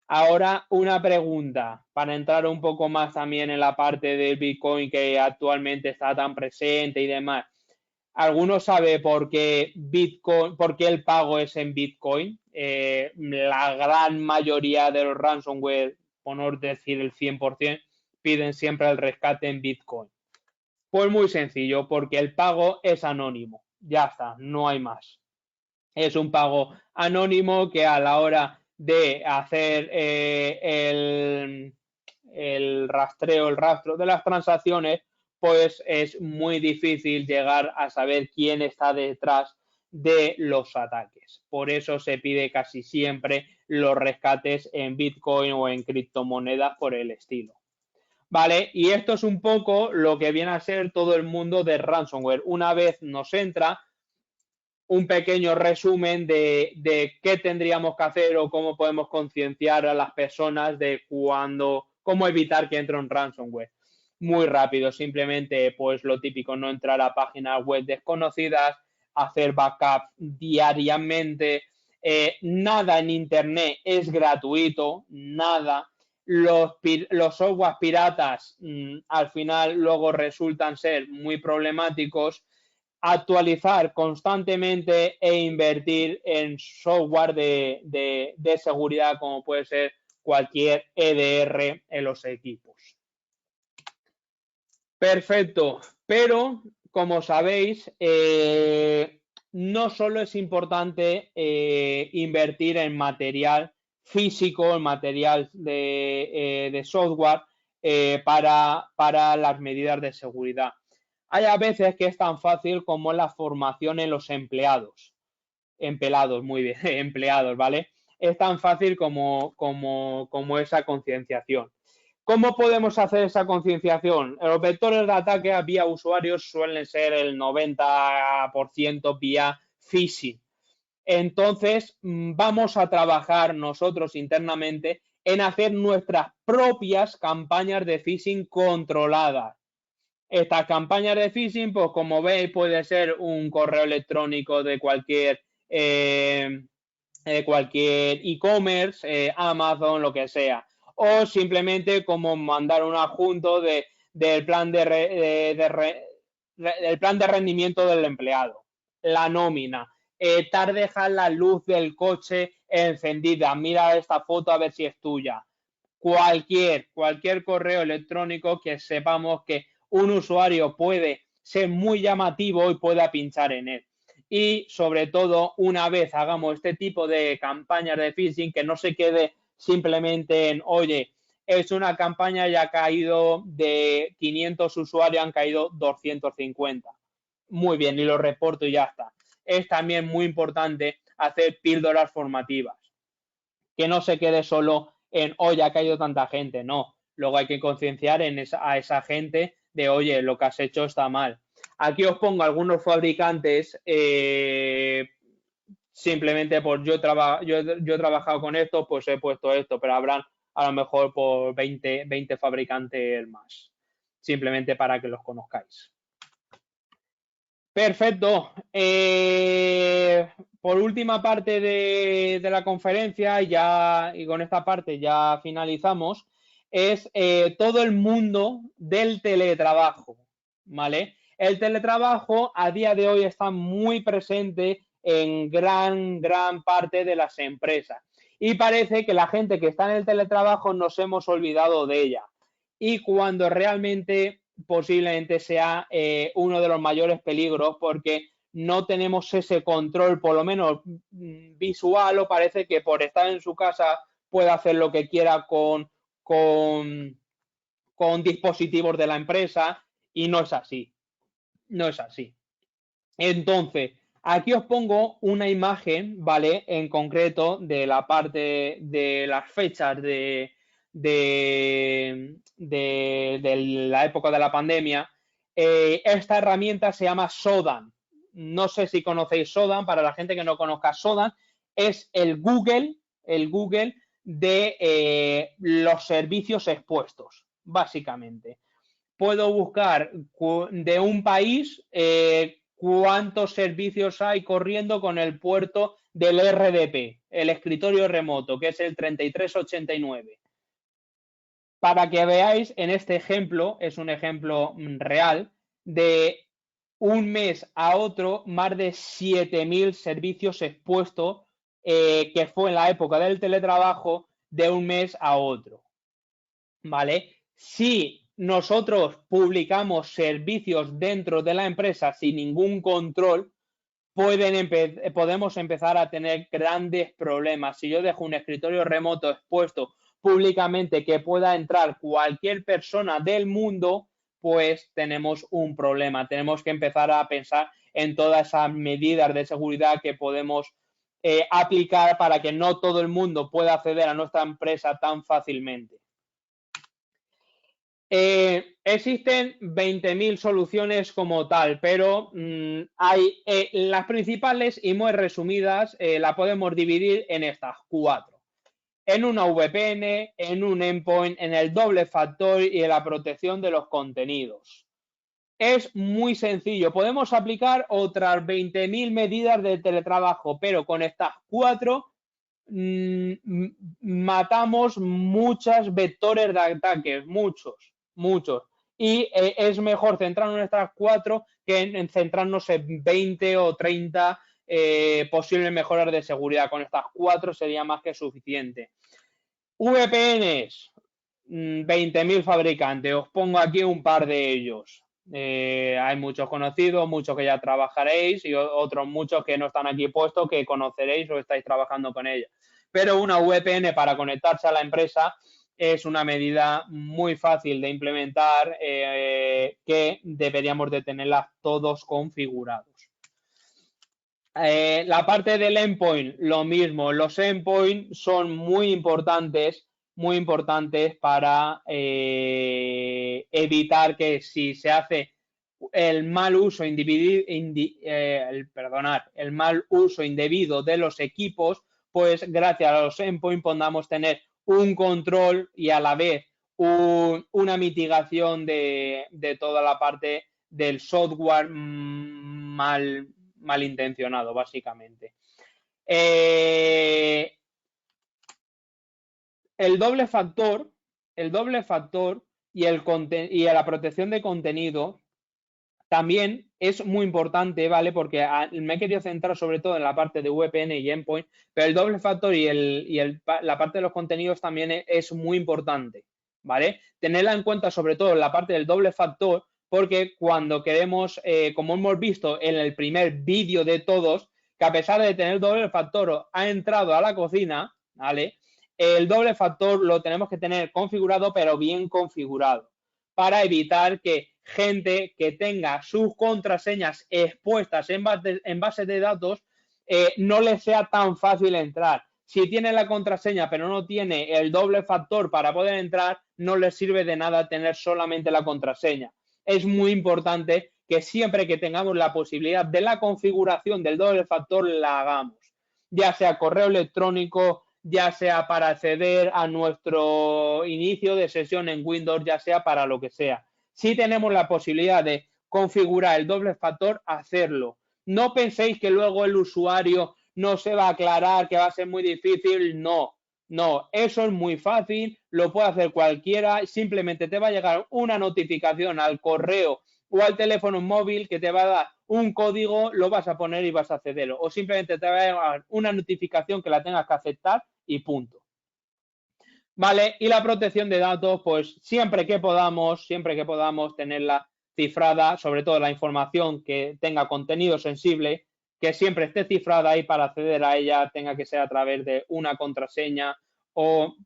Ahora, una pregunta para entrar un poco más también en la parte del Bitcoin que actualmente está tan presente y demás. ¿Alguno sabe por qué el pago es en Bitcoin? La gran mayoría de los ransomware, por no decir el 100%, piden siempre el rescate en Bitcoin. Pues muy sencillo, porque el pago es anónimo. Ya está, no hay más. Es un pago anónimo que a la hora de hacer el rastro de las transacciones, pues es muy difícil llegar a saber quién está detrás de los ataques. Por eso se pide casi siempre los rescates en Bitcoin o en criptomonedas por el estilo. ¿Vale? Y esto es un poco lo que viene a ser todo el mundo de ransomware. Una vez nos entra un pequeño resumen de qué tendríamos que hacer o cómo podemos concienciar a las personas de cómo evitar que entre un ransomware. Muy rápido, simplemente pues lo típico, no entrar a páginas web desconocidas, hacer backup diariamente, nada en internet es gratuito, nada. los softwares piratas al final luego resultan ser muy problemáticos. Actualizar constantemente e invertir en software de seguridad, como puede ser cualquier EDR en los equipos. Perfecto, pero como sabéis, no solo es importante invertir en material físico, en material de software para las medidas de seguridad. Hay a veces que es tan fácil como la formación en los empleados. Empleados, muy bien, empleados, ¿vale? Es tan fácil como esa concienciación. ¿Cómo podemos hacer esa concienciación? Los vectores de ataque a vía usuarios suelen ser el 90% vía phishing. Entonces, vamos a trabajar nosotros internamente en hacer nuestras propias campañas de phishing controladas. Estas campañas de phishing, pues como veis, puede ser un correo electrónico de cualquier e-commerce, Amazon, lo que sea. O simplemente como mandar un adjunto del plan del plan de rendimiento del empleado, la nómina. Dejar la luz del coche encendida. Mira esta foto a ver si es tuya. Cualquier correo electrónico que sepamos que un usuario puede ser muy llamativo y pueda pinchar en él. Y sobre todo, una vez hagamos este tipo de campañas de phishing, que no se quede simplemente en, oye, es una campaña y ha caído de 500 usuarios, han caído 250. Muy bien, y lo reporto y ya está. Es también muy importante hacer píldoras formativas. Que no se quede solo en, oye, ha caído tanta gente. No, luego hay que concienciar a esa gente de, oye, lo que has hecho está mal. Aquí os pongo algunos fabricantes, simplemente por yo he trabajado con esto, pues he puesto esto, pero habrán a lo mejor por 20 fabricantes más, simplemente para que los conozcáis. Perfecto. Por última parte de la conferencia, y con esta parte ya finalizamos, es todo el mundo del teletrabajo, ¿vale? El teletrabajo a día de hoy está muy presente en gran parte de las empresas y parece que la gente que está en el teletrabajo nos hemos olvidado de ella. Y cuando realmente posiblemente sea uno de los mayores peligros porque no tenemos ese control, por lo menos visual, o parece que por estar en su casa puede hacer lo que quiera con dispositivos de la empresa y no es así. No es así. Entonces, aquí os pongo una imagen, ¿vale? En concreto de la parte de las fechas de la época de la pandemia. Esta herramienta se llama Sodan. No sé si conocéis Sodan. Para la gente que no conozca Sodan, es el Google de los servicios expuestos, básicamente. Puedo buscar de un país cuántos servicios hay corriendo con el puerto del RDP, el escritorio remoto, que es el 3389. Para que veáis, en este ejemplo, es un ejemplo real, de un mes a otro, más de 7.000 servicios expuestos, que fue en la época del teletrabajo, de un mes a otro. ¿Vale? Si nosotros publicamos servicios dentro de la empresa sin ningún control, podemos empezar a tener grandes problemas. Si yo dejo un escritorio remoto expuesto públicamente que pueda entrar cualquier persona del mundo, pues tenemos un problema. Tenemos que empezar a pensar en todas esas medidas de seguridad que podemos aplicar para que no todo el mundo pueda acceder a nuestra empresa tan fácilmente. Existen 20.000 soluciones como tal, pero hay las principales y muy resumidas, la podemos dividir en estas 4. En una VPN, en un endpoint, en el doble factor y en la protección de los contenidos. Es muy sencillo. Podemos aplicar otras 20.000 medidas de teletrabajo, pero con estas 4 matamos muchos vectores de ataques, muchos. Y es mejor centrarnos en estas 4 que en centrarnos en 20 o 30 posibles mejoras de seguridad. Con estas 4 sería más que suficiente. VPNs, 20.000 fabricantes. Os pongo aquí un par de ellos. Hay muchos conocidos, muchos que ya trabajaréis y otros muchos que no están aquí puestos, que conoceréis o estáis trabajando con ellos. Pero una VPN para conectarse a la empresa es una medida muy fácil de implementar que deberíamos de tenerlas todos configurados. La parte del endpoint, lo mismo. Los endpoints son muy importantes para evitar que si se hace el mal uso indebido de los equipos, pues gracias a los endpoints podamos tener un control y a la vez una mitigación de toda la parte del software malintencionado, básicamente. El doble factor y la protección de contenido también es muy importante, ¿vale? Porque me he querido centrar sobre todo en la parte de VPN y endpoint, pero el doble factor y la parte de los contenidos también es muy importante, ¿vale? Tenerla en cuenta sobre todo en la parte del doble factor, porque cuando queremos, como hemos visto en el primer vídeo de todos, que a pesar de tener doble factor ha entrado a la cocina, ¿vale? El doble factor lo tenemos que tener configurado, pero bien configurado, para evitar que gente que tenga sus contraseñas expuestas en base de datos no les sea tan fácil entrar. Si tiene la contraseña pero no tiene el doble factor para poder entrar, no les sirve de nada tener solamente la contraseña. Es muy importante que siempre que tengamos la posibilidad de la configuración del doble factor la hagamos, ya sea correo electrónico, ya sea para acceder a nuestro inicio de sesión en Windows, ya sea para lo que sea. Si tenemos la posibilidad de configurar el doble factor, hacerlo. No penséis que luego el usuario no se va a aclarar, que va a ser muy difícil. No, eso es muy fácil, lo puede hacer cualquiera. Simplemente te va a llegar una notificación al correo o al teléfono móvil que te va a dar un código, lo vas a poner y vas a accederlo. O simplemente te va a llegar una notificación que la tengas que aceptar y punto. Vale, y la protección de datos, pues siempre que podamos tenerla cifrada, sobre todo la información que tenga contenido sensible, que siempre esté cifrada y para acceder a ella tenga que ser a través de una contraseña o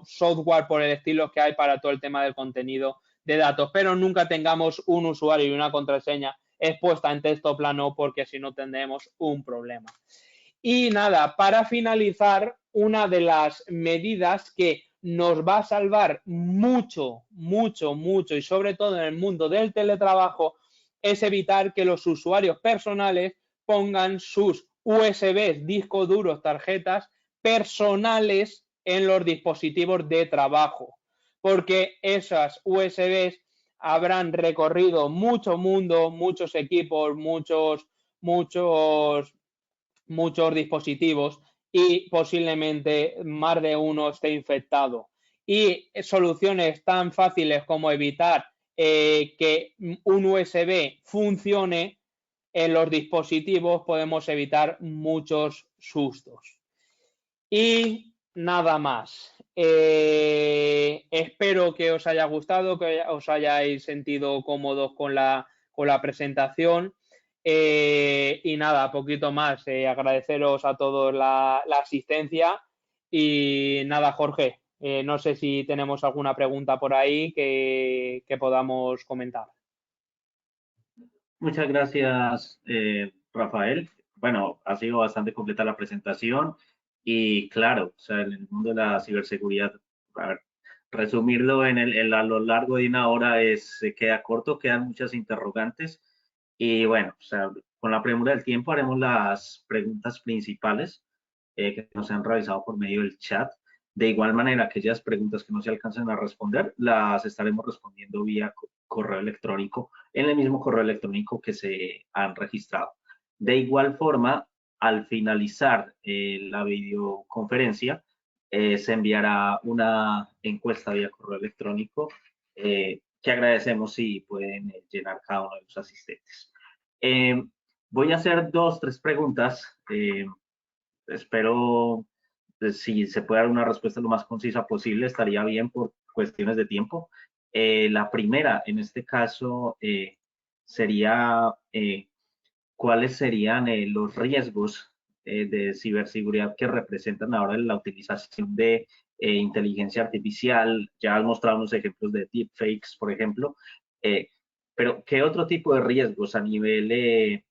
software por el estilo que hay para todo el tema del contenido de datos, pero nunca tengamos un usuario y una contraseña expuesta en texto plano porque si no tendremos un problema. Y nada, para finalizar, una de las medidas que nos va a salvar mucho y sobre todo en el mundo del teletrabajo es evitar que los usuarios personales pongan sus USBs, discos duros, tarjetas personales en los dispositivos de trabajo, porque esas USBs habrán recorrido mucho mundo, muchos equipos, muchos dispositivos y posiblemente más de uno esté infectado. Y soluciones tan fáciles como evitar que un USB funcione en los dispositivos, podemos evitar muchos sustos. Y nada más. Espero que os haya gustado, que os hayáis sentido cómodos con la presentación. Y nada, poquito más. Agradeceros a todos la asistencia. Y nada, Jorge, no sé si tenemos alguna pregunta por ahí que podamos comentar. Muchas gracias, Rafael. Bueno, ha sido bastante completa la presentación y claro, o sea, en el mundo de la ciberseguridad, a ver, resumirlo a lo largo de una hora se queda corto, quedan muchas interrogantes y bueno, o sea, con la premura del tiempo haremos las preguntas principales que nos han realizado por medio del chat. De igual manera, aquellas preguntas que no se alcancen a responder, las estaremos respondiendo vía correo electrónico, en el mismo correo electrónico que se han registrado. De igual forma, al finalizar la videoconferencia, se enviará una encuesta vía correo electrónico que agradecemos si pueden llenar cada uno de los asistentes. Voy a hacer 2, 3 preguntas. Espero si se puede dar una respuesta lo más concisa posible, estaría bien por cuestiones de tiempo. La primera, en este caso, sería cuáles serían los riesgos de ciberseguridad que representan ahora la utilización de inteligencia artificial. Ya has mostrado unos ejemplos de deepfakes, por ejemplo, pero ¿qué otro tipo de riesgos a nivel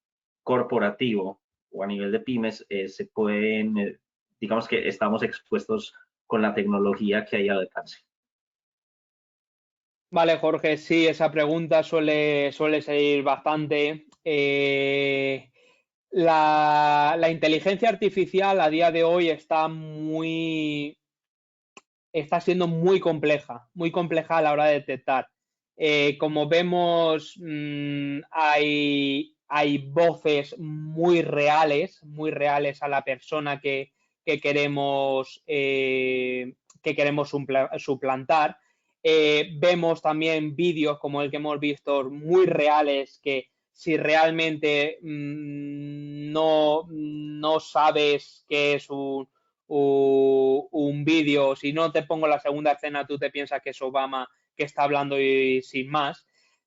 corporativo o a nivel de pymes se pueden, digamos que estamos expuestos con la tecnología que hay al alcance? Vale, Jorge, sí, esa pregunta suele salir bastante. La inteligencia artificial a día de hoy está siendo muy compleja a la hora de detectar. Como vemos, hay voces muy reales a la persona que queremos suplantar. Vemos también vídeos como el que hemos visto muy reales que si realmente no sabes qué es un vídeo, si no te pongo la segunda escena, tú te piensas que es Obama que está hablando y sin más.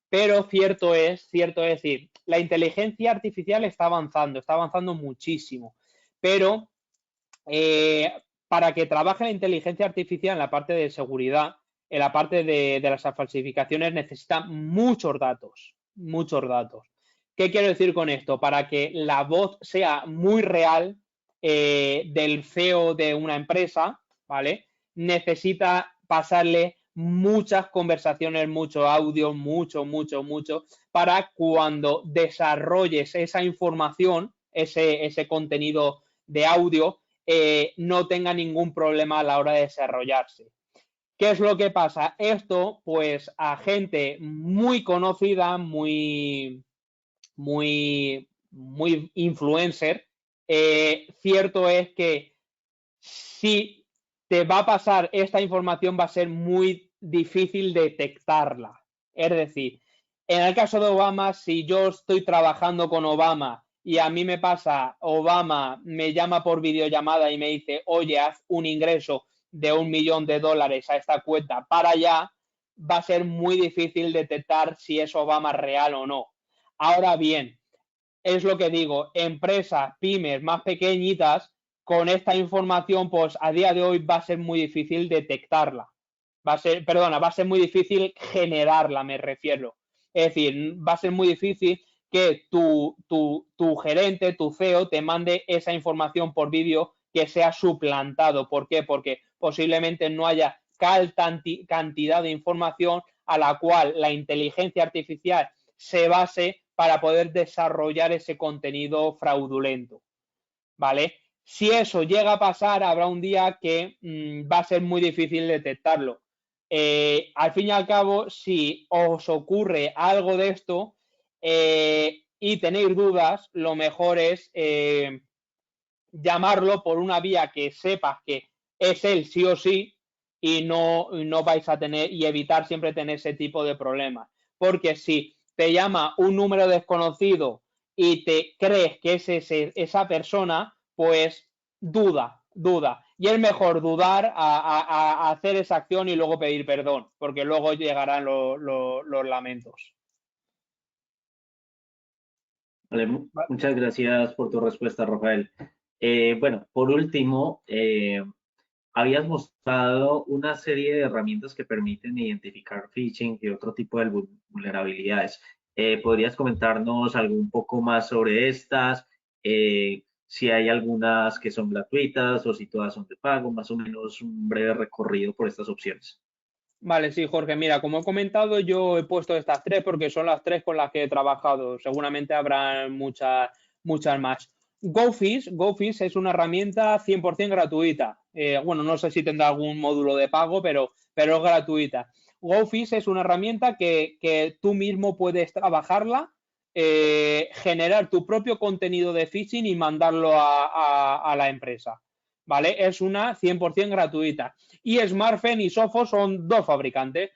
Pero cierto es decir, la inteligencia artificial está avanzando muchísimo. Pero para que trabaje la inteligencia artificial en la parte de seguridad, en la parte de las falsificaciones, necesita muchos datos. ¿Qué quiero decir con esto? Para que la voz sea muy real del CEO de una empresa, ¿vale? Necesita pasarle muchas conversaciones, mucho audio, mucho, para cuando desarrolles esa información, ese contenido de audio, no tenga ningún problema a la hora de desarrollarse. ¿Qué es lo que pasa? Esto, pues, a gente muy conocida, muy influencer, cierto es que si te va a pasar esta información va a ser muy difícil detectarla. Es decir, en el caso de Obama, si yo estoy trabajando con Obama y a mí me pasa, Obama me llama por videollamada y me dice, oye, haz un ingreso de $1 millón a esta cuenta para allá, va a ser muy difícil detectar si es Obama real o no. Ahora bien, es lo que digo, empresas, pymes más pequeñitas, con esta información, pues a día de hoy va a ser muy difícil detectarla. Va a ser muy difícil generarla, me refiero. Es decir, va a ser muy difícil que tu gerente, tu CEO, te mande esa información por vídeo que sea suplantado. ¿Por qué? Porque posiblemente no haya cantidad de información a la cual la inteligencia artificial se base para poder desarrollar ese contenido fraudulento, ¿vale? Si eso llega a pasar, habrá un día que va a ser muy difícil detectarlo. Al fin y al cabo, si os ocurre algo de esto y tenéis dudas, lo mejor es llamarlo por una vía que sepas que es él sí o sí y no vais a tener y evitar siempre tener ese tipo de problemas. Porque si te llama un número desconocido y te crees que es esa persona, pues duda. Y es mejor dudar a hacer esa acción y luego pedir perdón, porque luego llegarán los lamentos. Vale, muchas gracias por tu respuesta, Rafael. Bueno, por último, habías mostrado una serie de herramientas que permiten identificar phishing y otro tipo de vulnerabilidades. ¿Podrías comentarnos algo un poco más sobre estas? Si hay algunas que son gratuitas o si todas son de pago, más o menos un breve recorrido por estas opciones. Vale, sí, Jorge, mira, como he comentado, yo he puesto estas 3 porque son las 3 con las que he trabajado. Seguramente habrá muchas más. GoFish es una herramienta 100% gratuita. Bueno, no sé si tendrá algún módulo de pago, pero es gratuita. GoFish es una herramienta que tú mismo puedes trabajarla generar tu propio contenido de phishing y mandarlo a la empresa, ¿vale? Es una 100% gratuita. Y Smartphone y Sophos son dos fabricantes.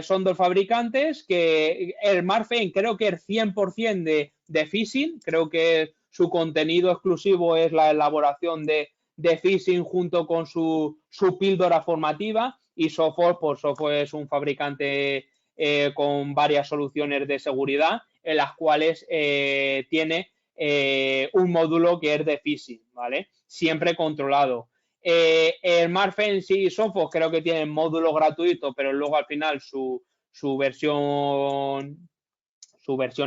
Son dos fabricantes que Smartphone creo que es 100% de phishing, creo que su contenido exclusivo es la elaboración de phishing junto con su píldora formativa, y Sophos, pues Sophos es un fabricante con varias soluciones de seguridad en las cuales tiene un módulo que es de phishing, ¿vale? Siempre controlado. El Smartphone y Sophos creo que tienen módulo gratuito, pero luego al final su versión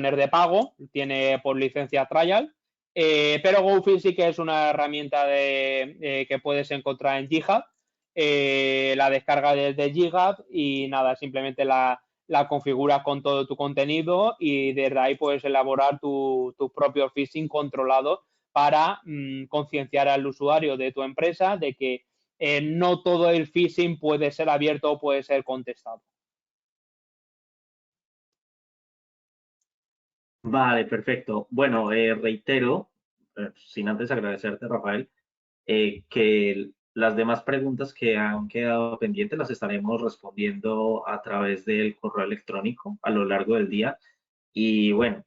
es de pago, tiene por licencia trial. Pero GoPhil sí que es una herramienta que puedes encontrar en GitHub. La descarga desde GitHub y nada, simplemente la configuras con todo tu contenido y desde ahí puedes elaborar tu propio phishing controlado para concienciar al usuario de tu empresa de que no todo el phishing puede ser abierto o puede ser contestado. Vale, perfecto. Bueno, reitero, sin antes agradecerte, Rafael, que las demás preguntas que han quedado pendientes las estaremos respondiendo a través del correo electrónico a lo largo del día. Y bueno,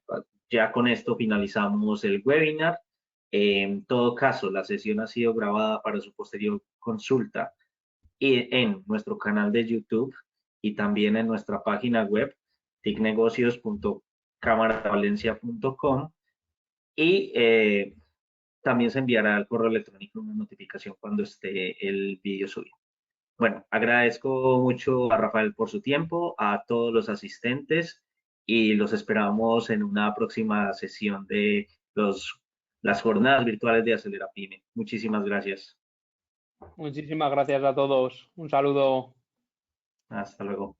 ya con esto finalizamos el webinar. En todo caso, la sesión ha sido grabada para su posterior consulta en nuestro canal de YouTube y también en nuestra página web ticnegocios.cámaravalencia.com, y también se enviará al correo electrónico una notificación cuando esté el vídeo subido. Bueno, agradezco mucho a Rafael por su tiempo, a todos los asistentes, y los esperamos en una próxima sesión de las jornadas virtuales de Acelerapyme. Muchísimas gracias. Muchísimas gracias a todos. Un saludo. Hasta luego.